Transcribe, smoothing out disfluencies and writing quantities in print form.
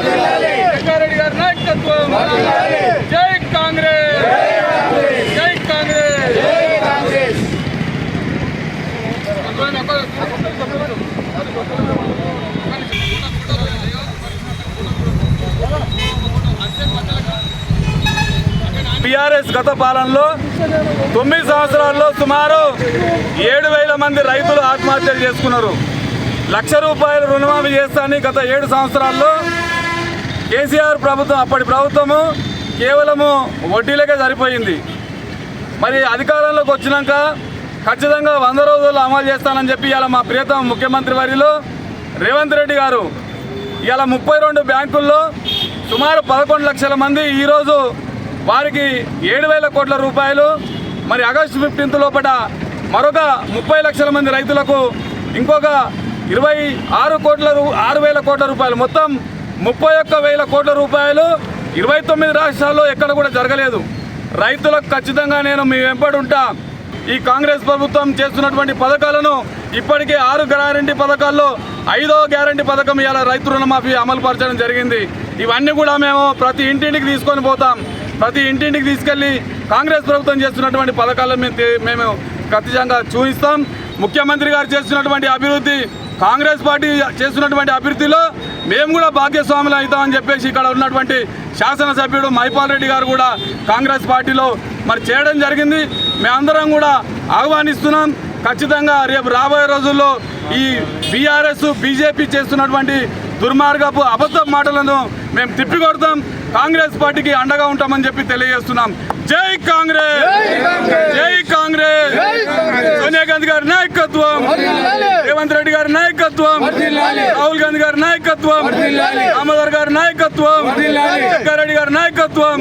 జగ్గారెడ్డి గారి నాయకత్వం జై కాంగ్రెస్ జై కాంగ్రెస్ జై కాంగ్రెస్ టీఆర్ఎస్ గత పాలనలో 9 సంవత్సరాల్లో సుమారు 7,000 మంది రైతులు ఆత్మహత్యలు చేసుకున్నారు. ₹1,00,000 రుణమాఫీ చేస్తానని గత 7 సంవత్సరాల్లో కేసీఆర్ ప్రభుత్వం అప్పటి ప్రభుత్వము కేవలము వడ్డీలకే సరిపోయింది. మరి అధికారంలోకి వచ్చినాక ఖచ్చితంగా 100 రోజుల్లో అమలు చేస్తానని చెప్పి ఇలా మా ప్రియతమ ముఖ్యమంత్రి వర్యులు రేవంత్ రెడ్డి గారు ఇలా 32 బ్యాంకుల్లో సుమారు 11 లక్షల మంది ఈరోజు వారికి 7,000 కోట్ల రూపాయలు, మరి ఆగస్టు 15 లోపల మరొక 30 లక్షల మంది రైతులకు ఇంకొక 6,000 కోట్ల రూపాయలు, మొత్తం 31,000 కోట్ల రూపాయలు 29 రాష్ట్రాల్లో ఎక్కడ కూడా జరగలేదు. రైతులకు ఖచ్చితంగా నేను మీ వెంబడి ఉంటా. ఈ కాంగ్రెస్ ప్రభుత్వం చేస్తున్నటువంటి పథకాలను ఇప్పటికే 6 గ్యారంటీ పథకాల్లో 5వ గ్యారంటీ పథకం ఇలా రైతు రుణమాఫీ అమలు పరచడం జరిగింది. ఇవన్నీ కూడా మేము ప్రతి ఇంటింటికి తీసుకొని పోతాం. ప్రతి ఇంటింటికి తీసుకెళ్లి కాంగ్రెస్ ప్రభుత్వం చేస్తున్నటువంటి పథకాలను మేము ఖచ్చితంగా చూపిస్తాం. ముఖ్యమంత్రి గారు చేస్తున్నటువంటి అభివృద్ధి, కాంగ్రెస్ పార్టీ చేస్తున్నటువంటి అభివృద్ధిలో మేము కూడా భాగ్యస్వాములు అవుతామని చెప్పేసి ఇక్కడ ఉన్నటువంటి శాసనసభ్యుడు మైపాల్ రెడ్డి గారు కూడా కాంగ్రెస్ పార్టీలో మరి చేయడం జరిగింది. మేమందరం కూడా ఆహ్వానిస్తున్నాం. ఖచ్చితంగా రేపు రాబోయే రోజుల్లో ఈ బీఆర్ఎస్ బీజేపీ చేస్తున్నటువంటి దుర్మార్గపు అబద్ధ మాటలను మేము తిప్పికొడతాం. కాంగ్రెస్ పార్టీకి అండగా ఉంటామని చెప్పి తెలియజేస్తున్నాం. జై కాంగ్రెస్ జై కాంగ్రెస్. సోనియా గాంధీ గారి నాయకత్వం, రేవంత్ రెడ్డి గారి నాయకత్వం, రాహుల్ గాంధీ గారి నాయకత్వం, దామోదర్ గారి నాయకత్వం, జగ్గారెడ్డి గారి నాయకత్వం.